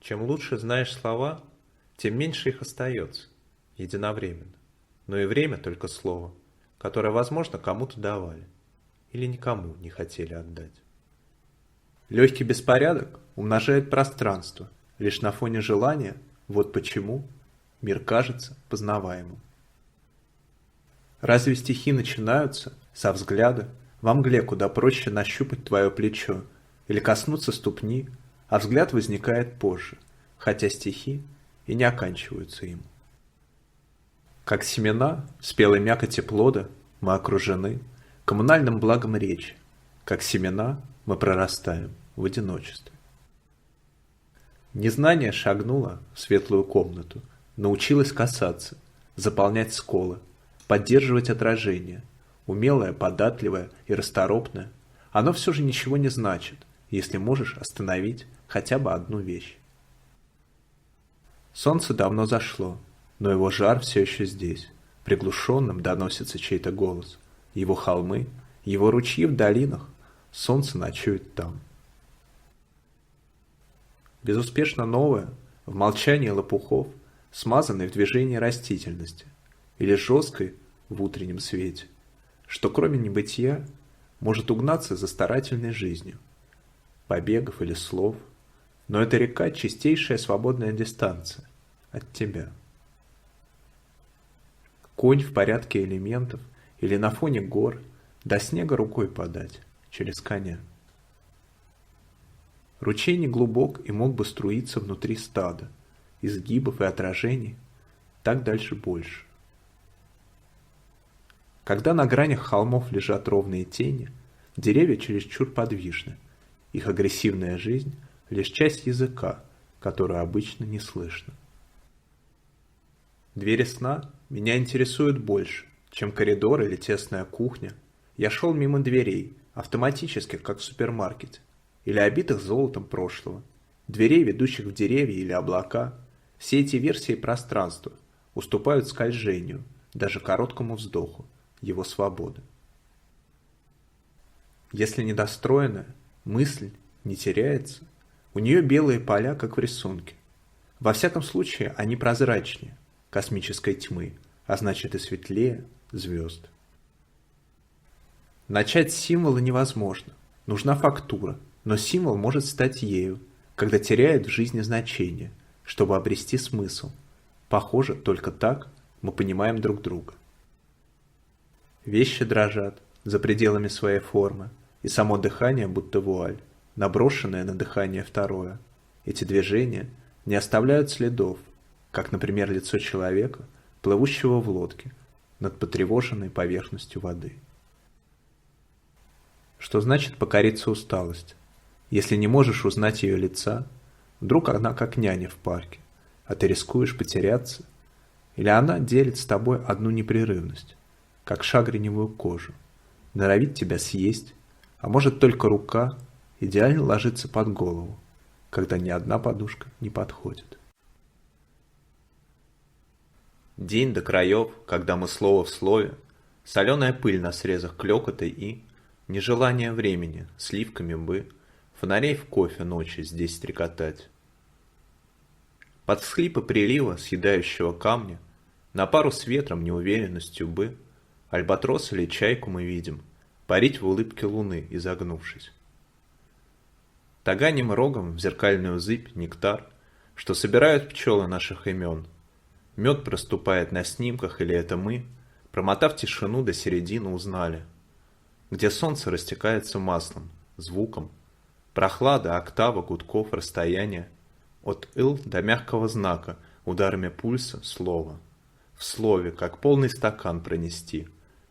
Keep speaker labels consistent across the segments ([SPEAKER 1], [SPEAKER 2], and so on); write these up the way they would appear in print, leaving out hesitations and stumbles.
[SPEAKER 1] Чем лучше знаешь слова, тем меньше их остается, единовременно. Но и время только слово, которое, возможно, кому-то давали или никому не хотели отдать. Легкий беспорядок умножает пространство, лишь на фоне желания, вот почему мир кажется познаваемым. Разве стихи начинаются со взгляда во мгле, куда проще нащупать твое плечо или коснуться ступни, а взгляд возникает позже, хотя стихи и не оканчиваются им. Как семена в спелой мякоти плода мы окружены коммунальным благом речи, как семена мы прорастаем в одиночестве. Незнание шагнуло в светлую комнату, научилось касаться, заполнять сколы, поддерживать отражение, умелое, податливое и расторопное, оно все же ничего не значит, если можешь остановить хотя бы одну вещь. Солнце давно зашло, но его жар все еще здесь, приглушенным доносится чей-то голос, его холмы, его ручьи в долинах, солнце ночует там. Безуспешно новое, в молчании лопухов, смазанной в движении растительности, или жесткой в утреннем свете, что кроме небытия может угнаться за старательной жизнью, побегов или слов, но эта река — чистейшая свободная дистанция от тебя. Конь в порядке элементов или на фоне гор, до снега рукой подать через коня. Ручей не глубок и мог бы струиться внутри стада, изгибов и отражений, так дальше больше. Когда на гранях холмов лежат ровные тени, деревья чересчур подвижны, их агрессивная жизнь — лишь часть языка, которую обычно не слышно. Двери сна меня интересуют больше, чем коридор или тесная кухня. Я шел мимо дверей, автоматически, как в супермаркете, или обитых золотом прошлого, дверей, ведущих в деревья или облака. Все эти версии пространства уступают скольжению, даже короткому вздоху, его свободы. Если недостроенная мысль не теряется, у нее белые поля, как в рисунке. Во всяком случае, они прозрачнее космической тьмы, а значит и светлее звезд. Начать с символа невозможно, нужна фактура, но символ может стать ею, когда теряет в жизни значение, чтобы обрести смысл. Похоже, только так мы понимаем друг друга. Вещи дрожат за пределами своей формы, и само дыхание будто вуаль, наброшенное на дыхание второе. Эти движения не оставляют следов, как, например, лицо человека, плывущего в лодке над потревоженной поверхностью воды. Что значит покориться усталости? Если не можешь узнать ее лица, вдруг она как няня в парке, а ты рискуешь потеряться, или она делит с тобой одну непрерывность, как шагреневую кожу, норовит тебя съесть, а может только рука идеально ложится под голову, когда ни одна подушка не подходит. День до краев, когда мы слово в слове, соленая пыль на срезах клёкота и нежелание времени, сливками бы, фонарей в кофе ночи здесь стрекотать. Под всхлипы прилива, съедающего камня, на пару с ветром неуверенностью бы, альбатрос или чайку мы видим, парить в улыбке луны, изогнувшись. Таганим рогом в зеркальную зыбь нектар, что собирают пчелы наших имен. Мед проступает на снимках, или это мы, промотав тишину до середины, узнали, где солнце растекается маслом, звуком, прохлада, октава, гудков, расстояние, от ил до мягкого знака, ударами пульса, слова. В слове, как полный стакан пронести,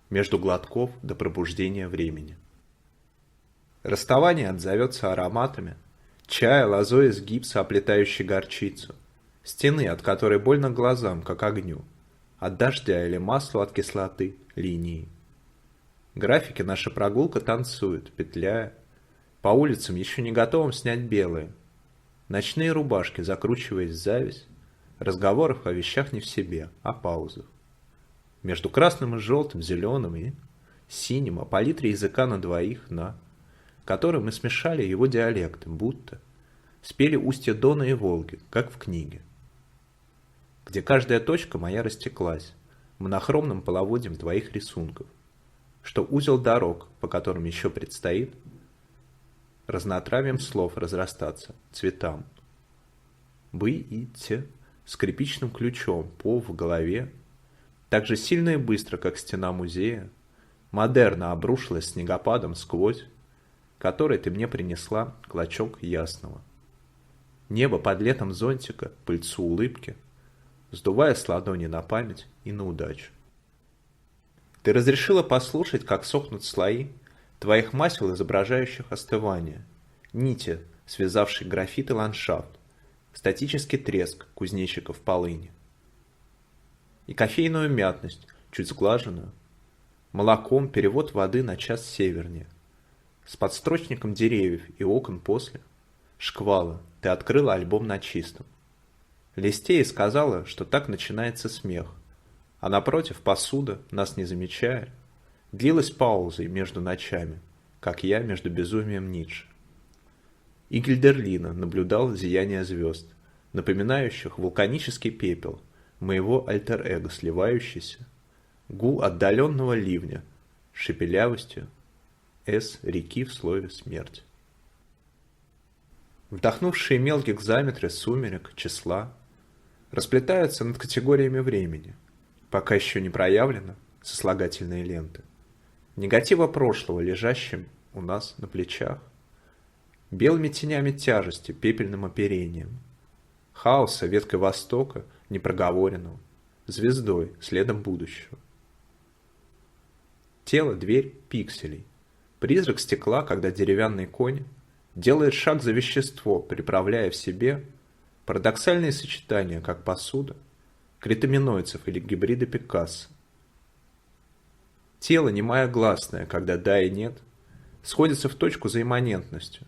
[SPEAKER 1] между глотков до пробуждения времени. Расставание отзовется ароматами, чая, лозой из гипса, оплетающей горчицу, стены, от которой больно глазам, как огню, от дождя или масла от кислоты, линии. Графики наша прогулка танцует, петляя, по улицам еще не готовым снять белые, ночные рубашки, закручиваясь в зависть, разговоров о вещах не в себе, о паузах. Между красным и желтым, зеленым и синим, о палитре языка на двоих, на которой мы смешали его диалекты, будто спели устья Дона и Волги, как в книге, где каждая точка моя растеклась монохромным половодьем твоих рисунков, что узел дорог, по которым еще предстоит разнотравием слов разрастаться, цветам. Быть скрипичным ключом, пол в голове, так же сильно и быстро, как стена музея, модерно обрушилась снегопадом сквозь, который ты мне принесла клочок ясного. Небо под летом зонтика, пыльцу улыбки, сдувая с ладони на память и на удачу. Ты разрешила послушать, как сохнут слои твоих масел, изображающих остывание, нити, связавшие графит и ландшафт, статический треск кузнечиков полыни. И кофейную мятность, чуть сглаженную, молоком перевод воды на час севернее, с подстрочником деревьев и окон после, шквала, ты открыла альбом на чистом. Листея сказала, что так начинается смех, а напротив посуда, нас не замечая, длилась паузой между ночами, как я между безумием Ницше. И Гильдерлина наблюдал зияние звезд, напоминающих вулканический пепел моего альтер-эго, сливающийся, гул отдаленного ливня, шепелявостью реки в слове смерть. Вдохнувшие мелких гекзаметры сумерек, числа, расплетаются над категориями времени, пока еще не проявлено сослагательные ленты. Негатива прошлого, лежащим у нас на плечах, белыми тенями тяжести, пепельным оперением, хаоса веткой востока, непроговоренного, звездой, следом будущего. Тело — дверь пикселей, призрак стекла, когда деревянный конь делает шаг за вещество, приправляя в себе парадоксальные сочетания, как посуда, критоминойцев или гибриды Пикассо. Тело, немая гласная, когда да и нет, сходится в точку за имманентностью,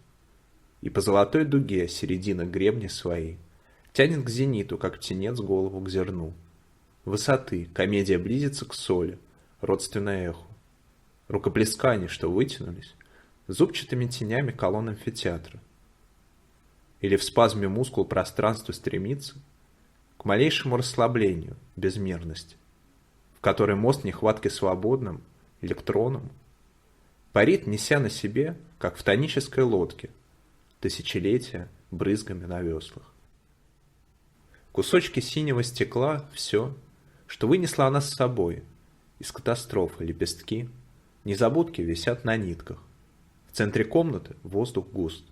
[SPEAKER 1] и по золотой дуге середина гребня своей тянет к зениту, как птенец голову к зерну. Высоты, комедия близится к соли, родственное эху. Рукоплескания, что вытянулись, зубчатыми тенями колонн амфитеатра. Или в спазме мускул пространство стремится к малейшему расслаблению, безмерности, в которой мост нехватки свободным электроном парит, неся на себе, как в тонической лодке, тысячелетия брызгами на веслах. Кусочки синего стекла — все, что вынесла она с собой из катастрофы, лепестки, незабудки висят на нитках. В центре комнаты воздух густ.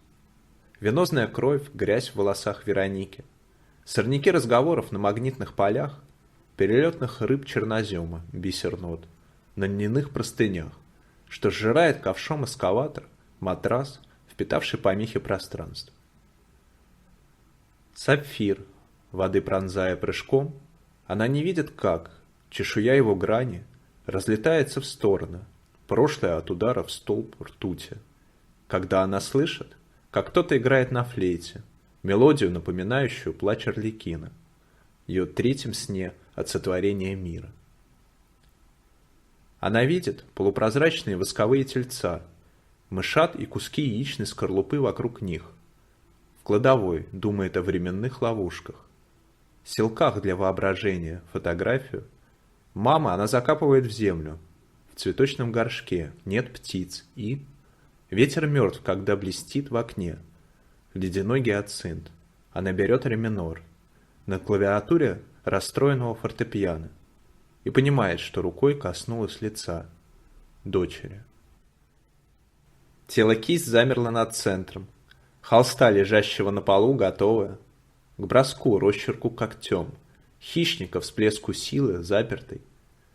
[SPEAKER 1] Венозная кровь, грязь в волосах Вероники, сорняки разговоров на магнитных полях, перелетных рыб чернозема, бисер нот, на льняных простынях, что сжирает ковшом эскаватор, матрас, впитавший помехи пространства. Сапфир, воды пронзая прыжком, она не видит, как чешуя его грани разлетается в стороны, прошлое от удара в столб ртути. Когда она слышит, как кто-то играет на флейте, мелодию, напоминающую плач Арлекина, ее третьем сне от сотворения мира. Она видит полупрозрачные восковые тельца, мышат и куски яичной скорлупы вокруг них. В кладовой думает о временных ловушках, селках для воображения, фотографию. Мама она закапывает в землю, в цветочном горшке нет птиц и... Ветер мертв, когда блестит в окне ледяной гиацинт. Она берет ре минор на клавиатуре расстроенного фортепиано и понимает, что рукой коснулась лица дочери. Тело кисть замерло над центром, холста, лежащего на полу, готовое к броску, росчерку когтем, хищника, всплеску силы, запертой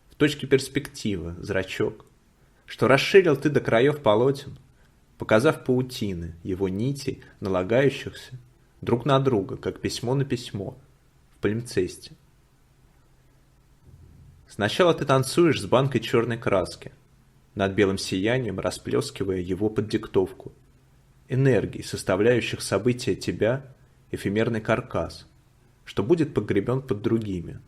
[SPEAKER 1] в точке перспективы, зрачок, что расширил ты до краев полотен, показав паутины, его нитей, налагающихся друг на друга, как письмо на письмо, в палимпсесте. Сначала ты танцуешь с банкой черной краски, над белым сиянием расплескивая его под диктовку, энергий, составляющих события тебя, эфемерный каркас, что будет погребен под другими,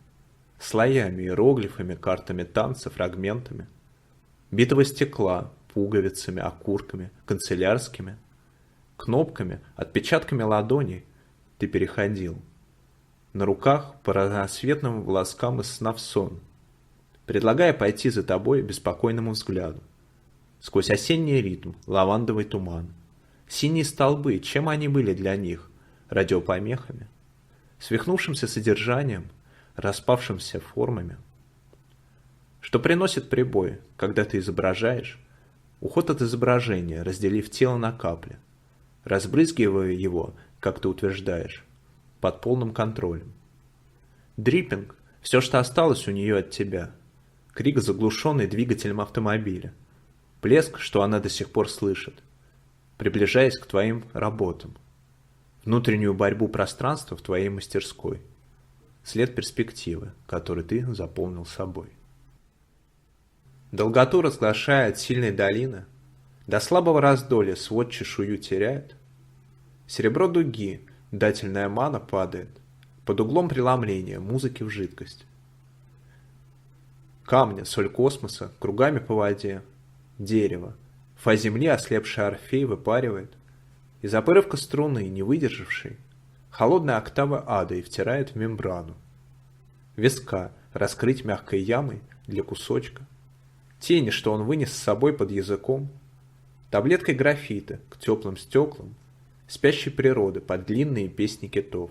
[SPEAKER 1] слоями, иероглифами, картами танца, фрагментами, битого стекла, пуговицами, окурками, канцелярскими, Кнопками, отпечатками ладоней ты переходил. На руках по разноцветным волоскам из сна в сон, предлагая пойти за тобой беспокойному взгляду. Сквозь осенний ритм, лавандовый туман. Синие столбы, чем они были для них? Радиопомехами? Свихнувшимся содержанием, распавшимся формами? Что приносит прибой, когда ты изображаешь? Уход от изображения, разделив тело на капли, разбрызгивая его, как ты утверждаешь, под полным контролем. Дриппинг – все, что осталось у нее от тебя. Крик, заглушенный двигателем автомобиля. Плеск, что она до сих пор слышит, приближаясь к твоим работам. Внутреннюю борьбу пространства в твоей мастерской. След перспективы, который ты заполнил собой. Долготу разглашая от сильной долины, до слабого раздолья свод чешую теряет. Серебро дуги, дательная мана падает, под углом преломления музыки в жидкость. Камни, соль космоса, кругами по воде, дерево, фа земли ослепший Орфей выпаривает, из опырывка струны, не выдержавшей, холодная октава ада и втирает в мембрану. Виска раскрыть мягкой ямой для кусочка, тени, что он вынес с собой под языком, таблеткой графита к теплым стеклам, спящей природы под длинные песни китов.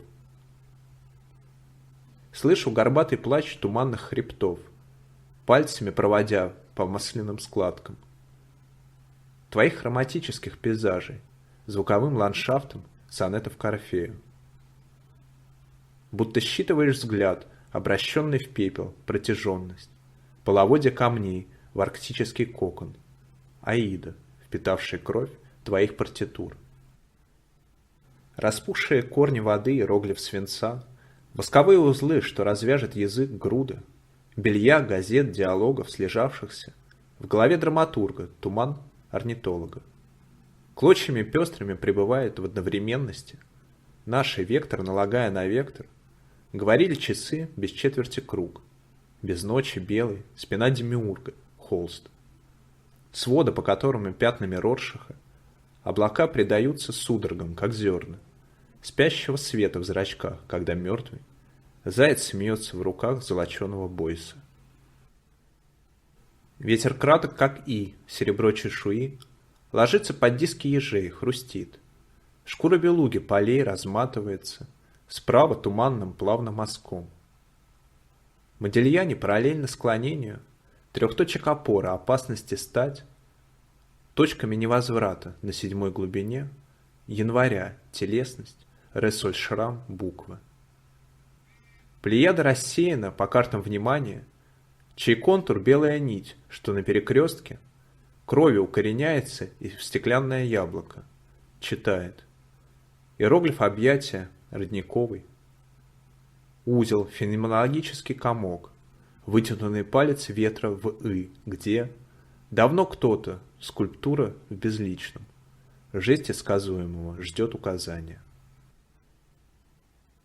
[SPEAKER 1] Слышу горбатый плач туманных хребтов, пальцами проводя по масляным складкам твоих хроматических пейзажей, звуковым ландшафтом сонетов к Орфею. Будто считываешь взгляд, обращенный в пепел, протяженность, половодье камней в арктический кокон, Аида, впитавшая кровь твоих партитур. Распухшие корни воды, иероглиф свинца, восковые узлы, что развяжет язык груды, белья, газет, диалогов, слежавшихся, в голове драматурга туман орнитолога. Клочьями пестрыми пребывает в одновременности, наши вектор налагая на вектор, говорили часы без четверти круг, без ночи белый, спина демиурга, холст. Свода, по которым пятнами Роршаха облака предаются судорогам, как зерна, спящего света в зрачках, когда мертвый заяц смеется в руках золоченого бойса. Ветер краток, как серебро чешуи, ложится под диски ежей, хрустит. Шкура белуги полей разматывается, справа туманным плавным мазком. Модильяне параллельно склонению, трехточек опора, опасности стать, точками невозврата на седьмой глубине, января, телесность, ре-соль шрам, буквы. Плеяда рассеяна по картам внимания, чей контур белая нить, что на перекрестке, кровью укореняется и в стеклянное яблоко, читает. Иероглиф объятия, родниковый. Узел, феноменологический комок, вытянутый палец ветра в где давно кто-то, скульптура в безличном, жесте сказуемого ждет указания.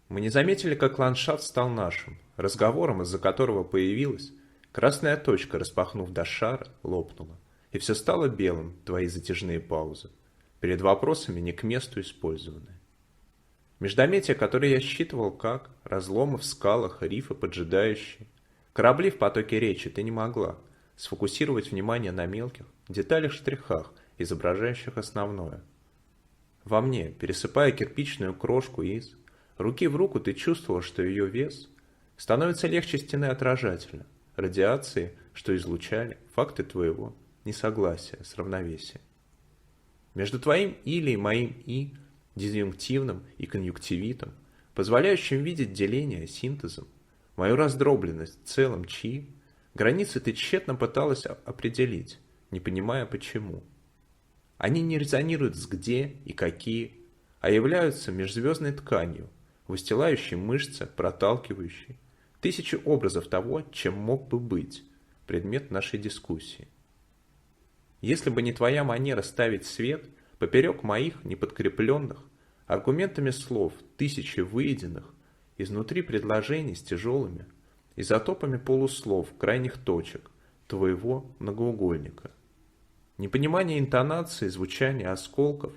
[SPEAKER 1] Мы не заметили, как ландшафт стал нашим, разговором, из-за которого появилась красная точка, распахнув до шара, лопнула, и все стало белым, твои затяжные паузы, перед вопросами не к месту использованные. Междометия, которые я считывал как разломы в скалах, рифы поджидающие, корабли в потоке речи, ты не могла сфокусировать внимание на мелких деталях-штрихах, изображающих основное. Во мне, пересыпая кирпичную крошку из руки в руку, ты чувствовал, что ее вес становится легче стены отражателя, радиации, что излучали факты твоего несогласия с равновесием. Между твоим или и моим и, дизъюнктивным и конъюнктивитом, позволяющим видеть деление синтезом, мою раздробленность целым чьи, границы ты тщетно пыталась определить, не понимая почему. Они не резонируют с где и какие, а являются межзвездной тканью, выстилающей мышцы, проталкивающей тысячи образов того, чем мог бы быть предмет нашей дискуссии. Если бы не твоя манера ставить свет поперек моих неподкрепленных аргументами слов тысячи выеденных изнутри предложений с тяжелыми изотопами полуслов крайних точек твоего многоугольника, непонимание интонации, звучания осколков,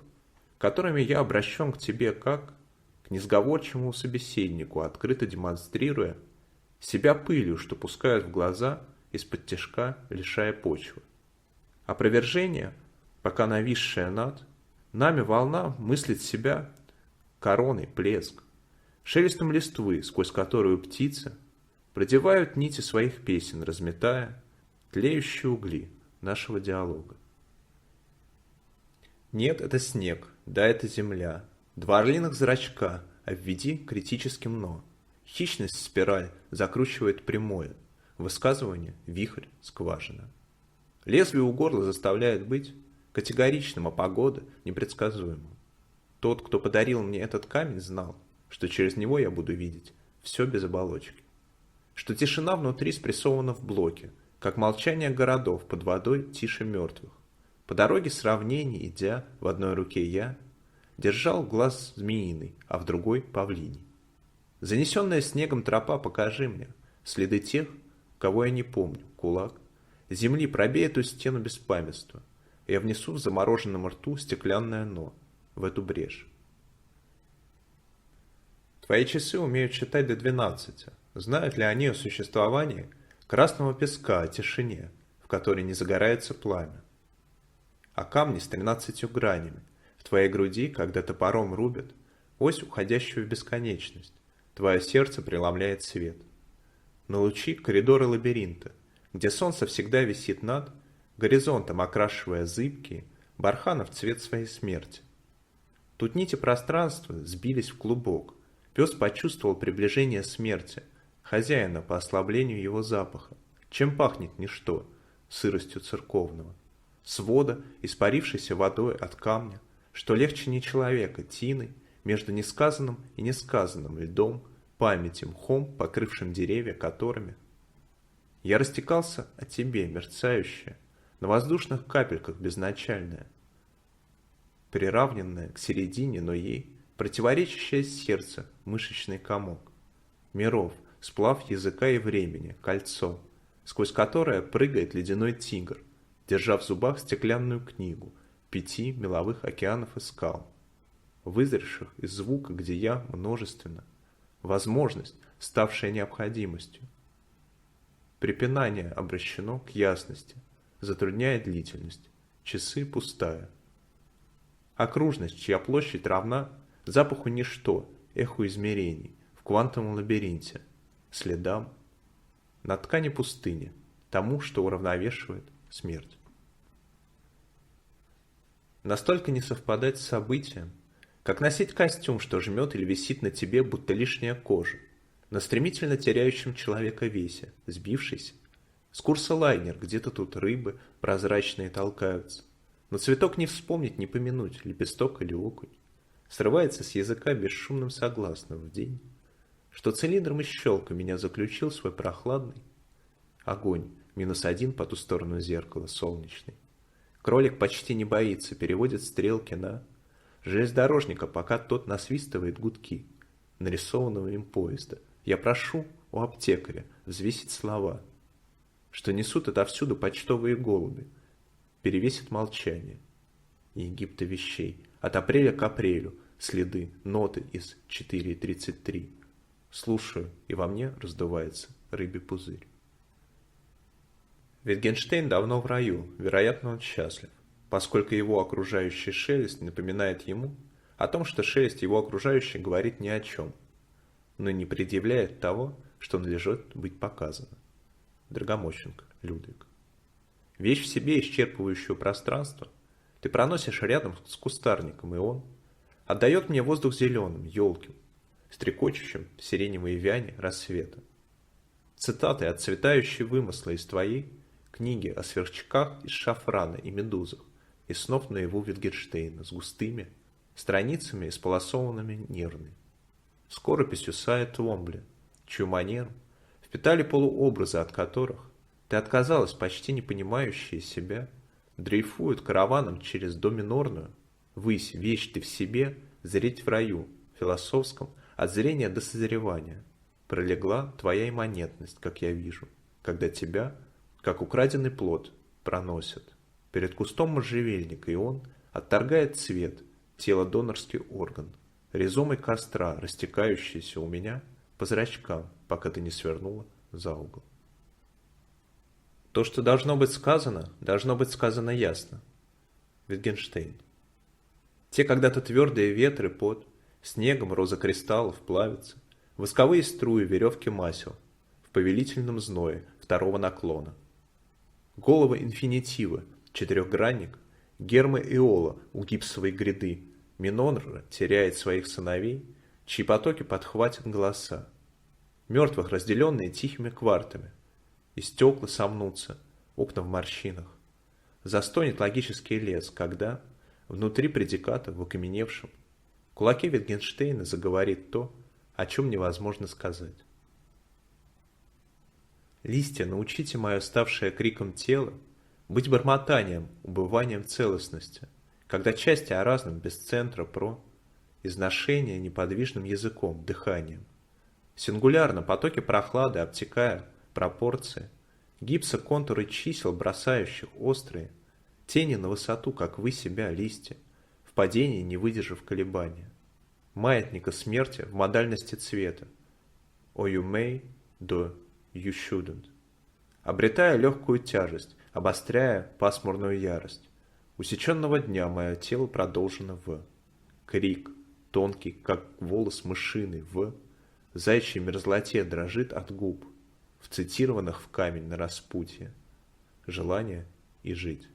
[SPEAKER 1] которыми я обращен к тебе как к несговорчивому собеседнику, открыто демонстрируя себя пылью, что пускают в глаза из-под тишка, лишая почвы. Опровержение, пока нависшая над нами волна, мыслит себя короной, плеск, шелестом листвы, сквозь которую птицы продевают нити своих песен, разметая тлеющие угли нашего диалога. Нет, это снег, да, это земля. Два орлиных зрачка обведи критическим «но». Хищность спираль закручивает прямое. Высказывание вихрь, скважина. Лезвие у горла заставляет быть категоричным, а погода непредсказуемым. Тот, кто подарил мне этот камень, знал, что через него я буду видеть все без оболочки. Что тишина внутри спрессована в блоке, как молчание городов под водой тише мертвых. По дороге сравнений, идя, в одной руке я держал глаз змеиный, а в другой павлиний. Занесенная снегом тропа, покажи мне следы тех, кого я не помню, кулак. Земли пробей эту стену беспамятства. Я внесу в замороженном рту стеклянное «но» в эту брешь. Твои часы умеют считать до 12. Знают ли они о существовании красного песка, о тишине, в которой не загорается пламя? О камне с 13 гранями в твоей груди, когда топором рубят ось, уходящую в бесконечность. Твое сердце преломляет свет. На лучи коридоры лабиринта, где солнце всегда висит над горизонтом, окрашивая зыбкие барханов цвет своей смерти. Тут нити пространства сбились в клубок. Пес почувствовал приближение смерти, хозяина по ослаблению его запаха. Чем пахнет ничто? Сыростью церковного. Свода, испарившейся водой от камня, что легче не человека, тиной, между несказанным и несказанным, льдом, памятью, мхом, покрывшим деревья, которыми я растекался о тебе, мерцающее, на воздушных капельках безначальное, приравненное к середине, но ей противоречащее сердце, мышечный комок, миров, сплав языка и времени, кольцо, сквозь которое прыгает ледяной тигр, держа в зубах стеклянную книгу 5 меловых океанов и скал, вызревших из звука, где я множественно, возможность, ставшая необходимостью. Препинание обращено к ясности, затрудняя длительность, часы пустая. Окружность, чья площадь равна запаху ничто, эху измерений, в квантовом лабиринте, следам на ткани пустыни, тому, что уравновешивает смерть. Настолько не совпадать с событием, как носить костюм, что жмет или висит на тебе, будто лишняя кожа, на стремительно теряющем человека весе, сбившийся. С курса лайнер, где-то тут рыбы прозрачные толкаются. Но цветок не вспомнить, не помянуть, лепесток или окунь. Срывается с языка бесшумным согласным в день, что цилиндром из щелка меня заключил свой прохладный огонь, -1 по ту сторону зеркала, солнечный. Кролик почти не боится, переводит стрелки на железнодорожника, пока тот насвистывает гудки нарисованного им поезда. Я прошу у аптекаря взвесить слова, что несут отовсюду почтовые голуби. Перевесит молчание Египта вещей. От апреля к апрелю следы, ноты из 4.33. Слушаю, и во мне раздувается рыбий пузырь. Wittgenstein давно в раю, вероятно, он счастлив, поскольку его окружающий шелест напоминает ему о том, что шелест его окружающих говорит ни о чем, но не предъявляет того, что надлежит быть показано. Драгомощенко, Людвиг. Вещь в себе, исчерпывающую пространство, ты проносишь рядом с кустарником, и он отдает мне воздух зеленым, елким, стрекочущим в сиреневой вяне рассвета. Цитаты отцветающие вымысла из твоей книги о сверчках из шафрана и медузах, и снов наяву Wittgensteina с густыми страницами, исполосованными нервной. Скорописью Сая Твомбли, чью манеру впитали полуобразы, от которых ты отказалась, почти не понимающая себя, дрейфуют караваном через до минорную, высь, вещь ты в себе, зреть в раю, философском, от зрения до созревания. Пролегла твоя имманентность, как я вижу, когда тебя, как украденный плод, проносят перед кустом можжевельника, и он отторгает цвет, тело донорский орган, ризомой костра, растекающийся у меня по зрачкам, пока ты не свернула за угол. То, что должно быть сказано ясно. Wittgenstein. Те когда-то твердые ветры под снегом роза кристаллов плавятся, восковые струи веревки масел в повелительном зное второго наклона. Головы инфинитива, четырехгранник, Герма Иола у гипсовой гряды, Минонра теряет своих сыновей, чьи потоки подхватят голоса, мертвых, разделенные тихими квартами, и стекла сомнутся, окна в морщинах. Застонет логический лес, когда внутри предиката в окаменевшем кулаке Wittgensteina заговорит то, о чем невозможно сказать. Листья, научите мое ставшее криком тело быть бормотанием, убыванием целостности, когда части о разном без центра изношение неподвижным языком, дыханием. Сингулярно потоки прохлады, обтекая пропорции, гипса контуры чисел, бросающих острые тени на высоту, как вы себя, листья, в падении не выдержав колебания. Маятника смерти в модальности цвета. Or you may, do you shouldn't. Обретая легкую тяжесть, обостряя пасмурную ярость. Усеченного дня мое тело продолжено в. Крик, тонкий, как волос мышиный, в. Заячьей мерзлоте дрожит от губ, в цитированных в камень на распутье. Желание и жить.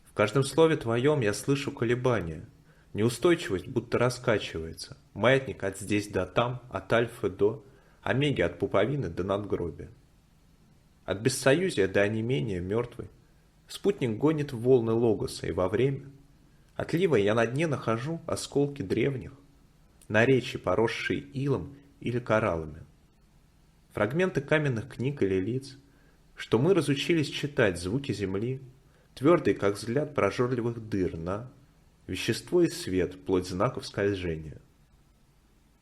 [SPEAKER 1] В каждом слове твоем я слышу колебания. Неустойчивость будто раскачивается. Маятник от здесь до там, от альфа до омеги, от пуповины до надгробия. От бессоюзия до онемения мертвый. Спутник гонит волны логоса, и во время отлива я на дне нахожу осколки древних, наречий, поросшие илом или кораллами. Фрагменты каменных книг или лиц, что мы разучились читать звуки земли, твердые, как взгляд прожорливых дыр на вещество и свет, вплоть знаков скольжения.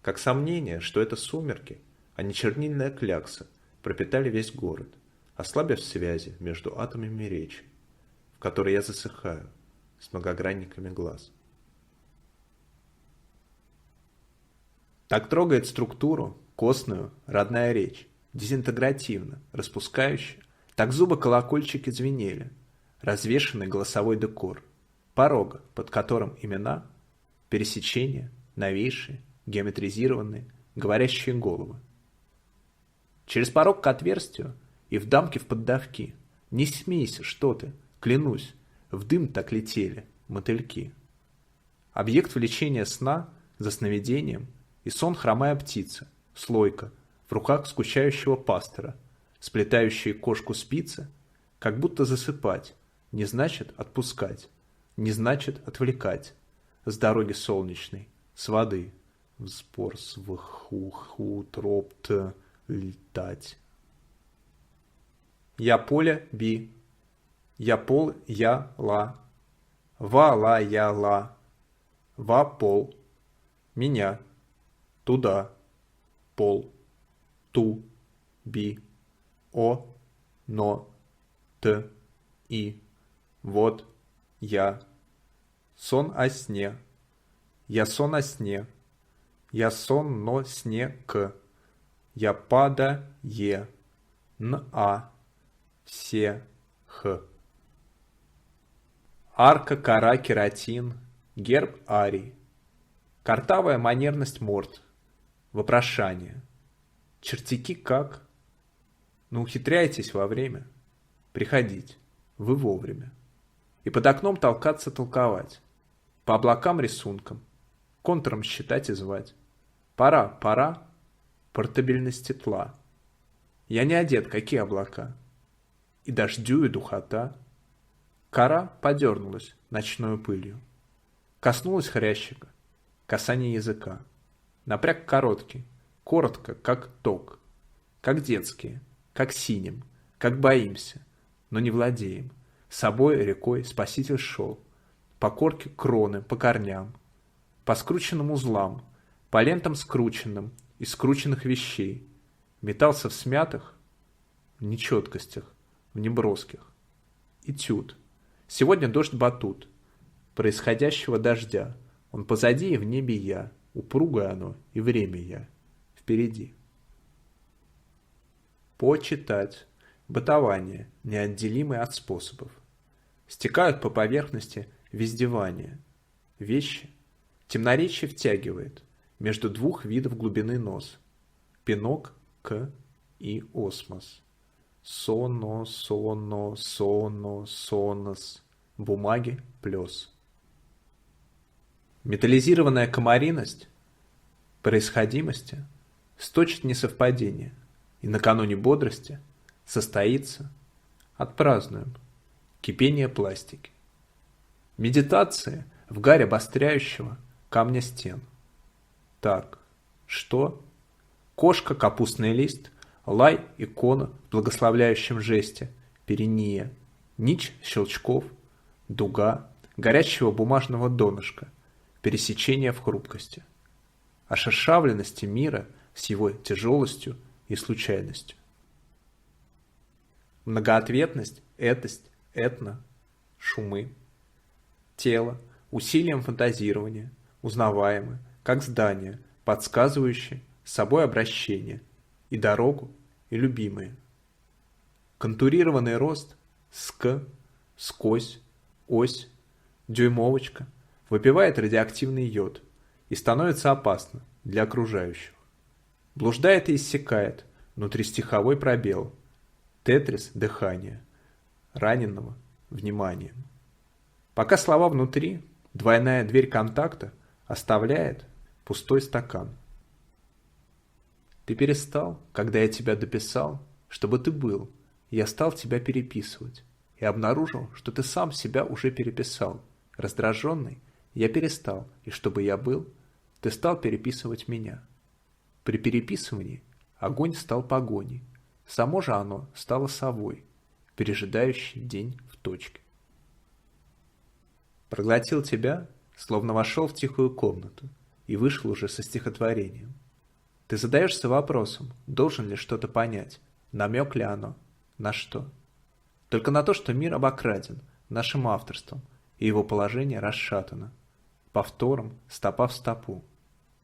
[SPEAKER 1] Как сомнение, что это сумерки, а не чернильная клякса, пропитали весь город, ослабив связи между атомами речи, в которой я засыхаю с многогранниками глаз. Так трогает структуру, костную, родная речь, дезинтегративно, распускающая, так зубы колокольчики звенели, развешанный голосовой декор, порога, под которым имена, пересечения, новейшие, геометризированные, говорящие головы. Через порог к отверстию и в дамке в поддавки. Не смейся, что ты, клянусь, в дым так летели мотыльки. Объект влечения сна за сновидением и сон хромая птица, слойка, в руках скучающего пастора, сплетающие кошку спицы, как будто засыпать, не значит отпускать, не значит отвлекать, с дороги солнечной, с воды, в спор с тропт летать. Я поле би, я пол я ла, ва ла я ла, ва пол, меня, туда, пол, ту, би, о, но, т, и, вот, я, сон о сне, я сон о сне, я сон но сне к, я пада е, н а, все х. Арка, кора, кератин, герб арий, картавая манерность морд, вопрошание, чертяки как? Ну ухитряйтесь во время, приходить, вы вовремя, и под окном толкаться толковать, по облакам рисункам, контуром считать и звать. Пора, пора, портабельности тла. Я не одет, какие облака, и дождю, и духота. Кора подернулась ночною пылью, коснулась хрящика, касание языка. Напряг короткий, коротко, как ток, как детские, как синим, как боимся, но не владеем. Собой, рекой спаситель шел, по корке кроны, по корням, по скрученным узлам, по лентам скрученным из скрученных вещей, метался в смятых, в нечеткостях, в неброских. Этюд. Сегодня дождь батут, происходящего дождя. Он позади и в небе я, упругое оно и время я, впереди. Почитать. Бытование, неотделимое от способов. Стекают по поверхности вездевания. Вещи. Темноречие втягивает между двух видов глубины нос. Пинок, к и осмос. Соно, соно, соно, сонос. Бумаги, плес. Металлизированная комариность происходимости сточит несовпадение, и накануне бодрости состоится, отпразднуем, кипение пластики. Медитации в гаре обостряющего камня стен. Так, что? Кошка, капустный лист, лай, икона в благословляющем жесте, периния, нить щелчков, дуга, горячего бумажного донышка, пересечение в хрупкости, ошершавленности мира с его тяжелостью и случайностью. Многоответность, этость, этно, шумы. Тело, усилием фантазирования, узнаваемое, как здание, подсказывающее собой обращение, и дорогу, и любимые. Контурированный рост, сквозь, ось, дюймовочка, выпивает радиоактивный йод и становится опасно для окружающих. Блуждает и иссякает внутристиховой пробел, тетрис дыхания, раненого вниманием. Пока слова внутри, двойная дверь контакта оставляет пустой стакан. Ты перестал, когда я тебя дописал, чтобы ты был, и я стал тебя переписывать, и обнаружил, что ты сам себя уже переписал. Раздраженный, я перестал, и чтобы я был, ты стал переписывать меня. При переписывании огонь стал погоней, само же оно стало совой, пережидающей день в точке. Проглотил тебя, словно вошел в тихую комнату и вышел уже со стихотворением. Ты задаешься вопросом, должен ли что-то понять, намек ли оно, на что. Только на то, что мир обокраден нашим авторством, и его положение расшатано. Повтором, стопа в стопу.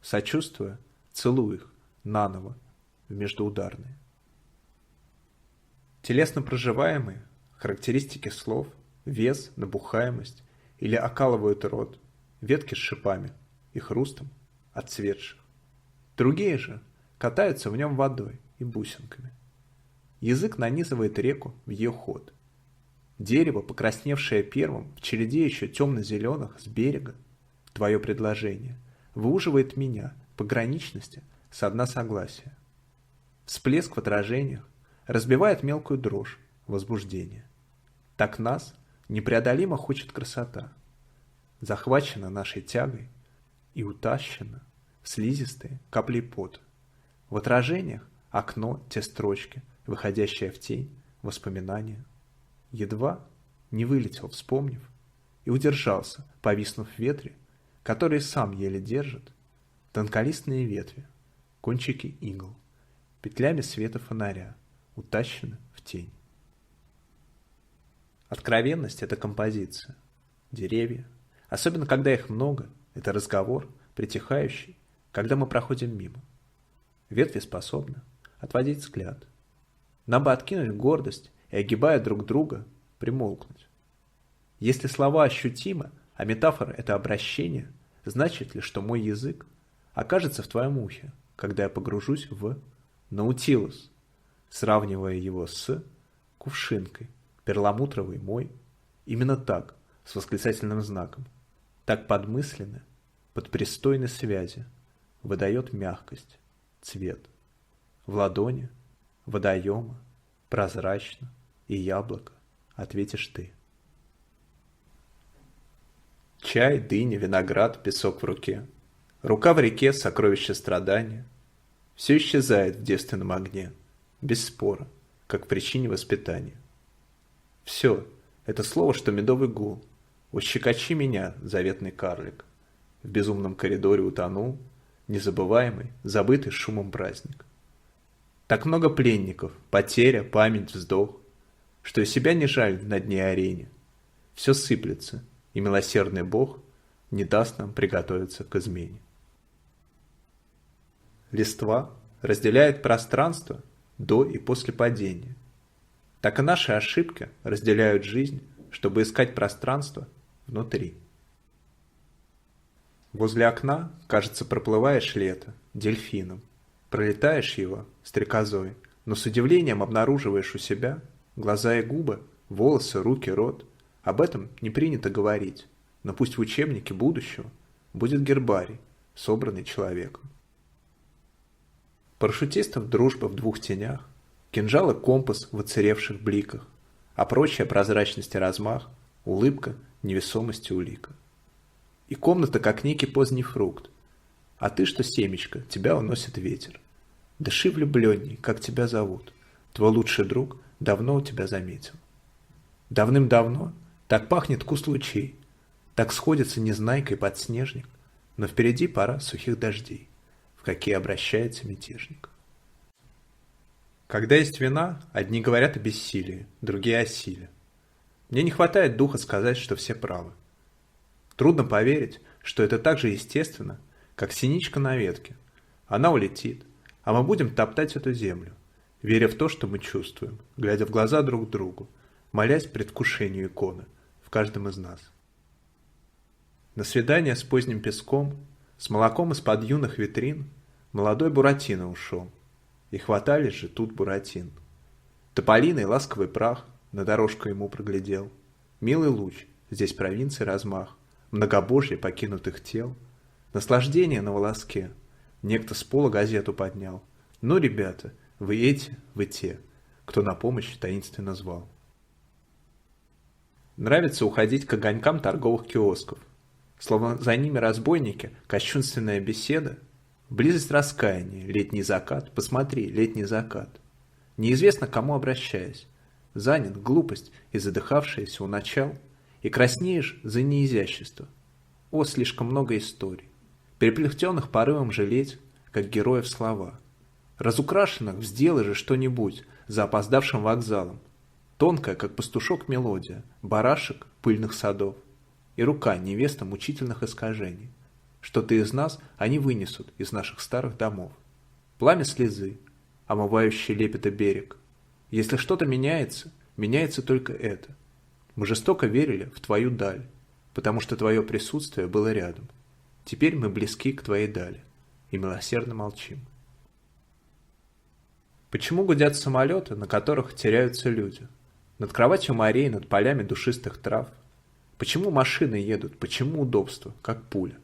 [SPEAKER 1] Сочувствуя, целуй их, наново, в междуударные. Телесно проживаемые характеристики слов, вес, набухаемость или окалывают рот, ветки с шипами и хрустом отцветших. Другие же катаются в нем водой и бусинками. Язык нанизывает реку в ее ход. Дерево, покрасневшее первым в череде еще темно-зеленых с берега, твое предложение, выуживает меня по граничности со дна согласия. Всплеск в отражениях разбивает мелкую дрожь возбуждения. Так нас непреодолимо хочет красота, захвачена нашей тягой и утащена в слизистые капли пота. В отражениях окно, те строчки, выходящие в тень, воспоминания. Едва не вылетел, вспомнив, и удержался, повиснув в ветре, который сам еле держит, тонколистные ветви, кончики игл, петлями света фонаря, утащены в тень. Откровенность — это композиция. Деревья, особенно когда их много, это разговор, притихающий, когда мы проходим мимо. Ветви способны отводить взгляд. Нам бы откинуть гордость и, огибая друг друга, примолкнуть. Если слова ощутимы, а метафора — это обращение, значит ли, что мой язык окажется в твоем ухе, когда я погружусь в наутилус, сравнивая его с кувшинкой, перламутровый мой, именно так, с восклицательным знаком, так подмысленно, под пристойной связи, выдает мягкость, цвет. В ладони, водоема, прозрачно и яблоко, ответишь ты. Чай, дыня, виноград, песок в руке. Рука в реке, сокровище страдания. Все исчезает в девственном огне, без спора, как в причине воспитания. Все, это слово, что медовый гул. Ущекочи меня, заветный карлик. В безумном коридоре утонул, незабываемый, забытый шумом праздник. Так много пленников, потеря, память, вздох, что и себя не жаль на дне арене. Все сыплется, и милосердный Бог не даст нам приготовиться к измене. Листва разделяет пространство до и после падения. Так и наши ошибки разделяют жизнь, чтобы искать пространство внутри. Возле окна, кажется, проплываешь лето дельфином, пролетаешь его стрекозой, но с удивлением обнаруживаешь у себя глаза и губы, волосы, руки, рот. Об этом не принято говорить, но пусть в учебнике будущего будет гербарий, собранный человеком. Парашютистов дружба в двух тенях, кинжал и компас в оцаревших бликах, а прочая прозрачность и размах, улыбка, невесомость и улика. И комната, как некий поздний фрукт, а ты, что семечко, тебя уносит ветер. Дыши, влюбленней, как тебя зовут, твой лучший друг давно у тебя заметил. Давным-давно так пахнет куст лучей, так сходится незнайка и подснежник, но впереди пора сухих дождей, в какие обращается мятежник. Когда есть вина, одни говорят о бессилии, другие о силе. Мне не хватает духа сказать, что все правы. Трудно поверить, что это так же естественно, как синичка на ветке. Она улетит, а мы будем топтать эту землю, веря в то, что мы чувствуем, глядя в глаза друг другу, молясь предвкушению иконы в каждом из нас. На свидание с поздним песком, с молоком из-под юных витрин, молодой Буратино ушел, и хватались же тут Буратин. Тополиный ласковый прах на дорожку ему проглядел, милый луч, здесь провинции размах, многобожье покинутых тел, наслаждение на волоске, некто с пола газету поднял. Ну, ребята, вы эти, вы те, кто на помощь таинственно звал. Нравится уходить к огонькам торговых киосков, словно за ними разбойники, кощунственная беседа, близость раскаяния, летний закат, посмотри, летний закат. Неизвестно, к кому обращаясь, занят, глупость и задыхавшаяся у начал, и краснеешь за неизящество. О, слишком много историй, переплетенных порывом жалеть, как героев слова, разукрашенных в «сделай же что-нибудь» за опоздавшим вокзалом, тонкая, как пастушок, мелодия, барашек пыльных садов, и рука невеста мучительных искажений. Что-то из нас они вынесут из наших старых домов. Пламя слезы, омывающее лепета берег. Если что-то меняется, меняется только это. Мы жестоко верили в твою даль, потому что твое присутствие было рядом. Теперь мы близки к твоей дали и милосердно молчим. Почему гудят самолеты, на которых теряются люди? Над кроватью морей, над полями душистых трав. Почему машины едут, почему удобство, как пуля,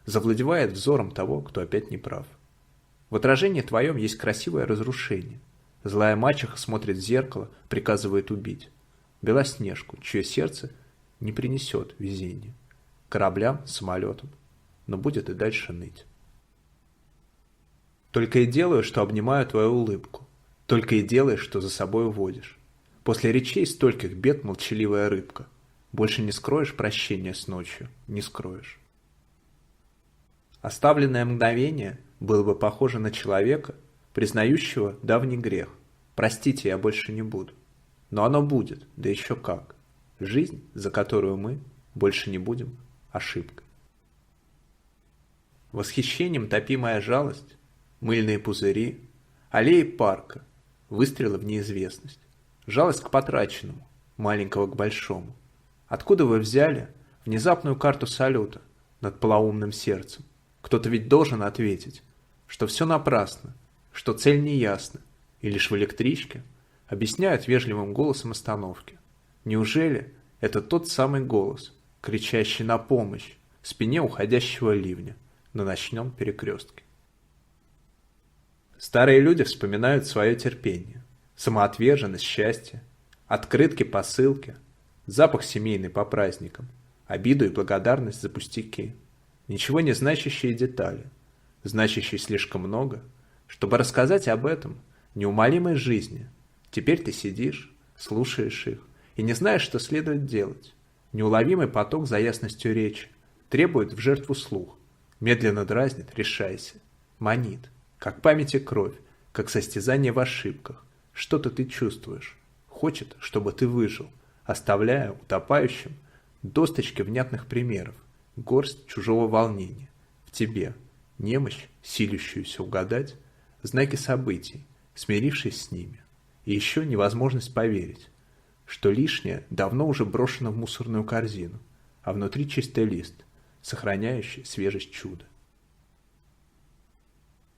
[SPEAKER 1] завладевает взором того, кто опять не прав? В отражении твоем есть красивое разрушение. Злая мачеха смотрит в зеркало, приказывает убить Белоснежку, чье сердце не принесет везения, кораблям, самолетам, но будет и дальше ныть. Только и делаю, что обнимаю твою улыбку, только и делаешь, что за собой уводишь. После речей стольких бед молчаливая рыбка. Больше не скроешь прощения с ночью, не скроешь. Оставленное мгновение было бы похоже на человека, признающего давний грех. Простите, я больше не буду. Но оно будет, да еще как. Жизнь, за которую мы больше не будем, ошибка. Восхищением топимая жалость, мыльные пузыри, аллеи парка, выстрелы в неизвестность, жалость к потраченному, маленького к большому. Откуда вы взяли внезапную карту салюта над полоумным сердцем? Кто-то ведь должен ответить, что все напрасно, что цель неясна, и лишь в электричке объясняют вежливым голосом остановки. Неужели это тот самый голос, кричащий на помощь в спине уходящего ливня на ночном перекрестке? Старые люди вспоминают свое терпение, самоотверженность, счастье, открытки, посылки, запах семейный по праздникам, обиду и благодарность за пустяки, ничего не значащие детали, значащие слишком много, чтобы рассказать об этом неумолимой жизни. Теперь ты сидишь, слушаешь их и не знаешь, что следует делать. Неуловимый поток за ясностью речи требует в жертву слух, медленно дразнит, решайся, манит, как память и кровь, как состязание в ошибках. Что-то ты чувствуешь, хочет, чтобы ты выжил, оставляя утопающим Досточки внятных примеров, горсть чужого волнения. В тебе немощь, силющуюся угадать, знаки событий, смирившись с ними. И еще невозможность поверить, что лишнее давно уже брошено в мусорную корзину, а внутри чистый лист, сохраняющий свежесть чуда.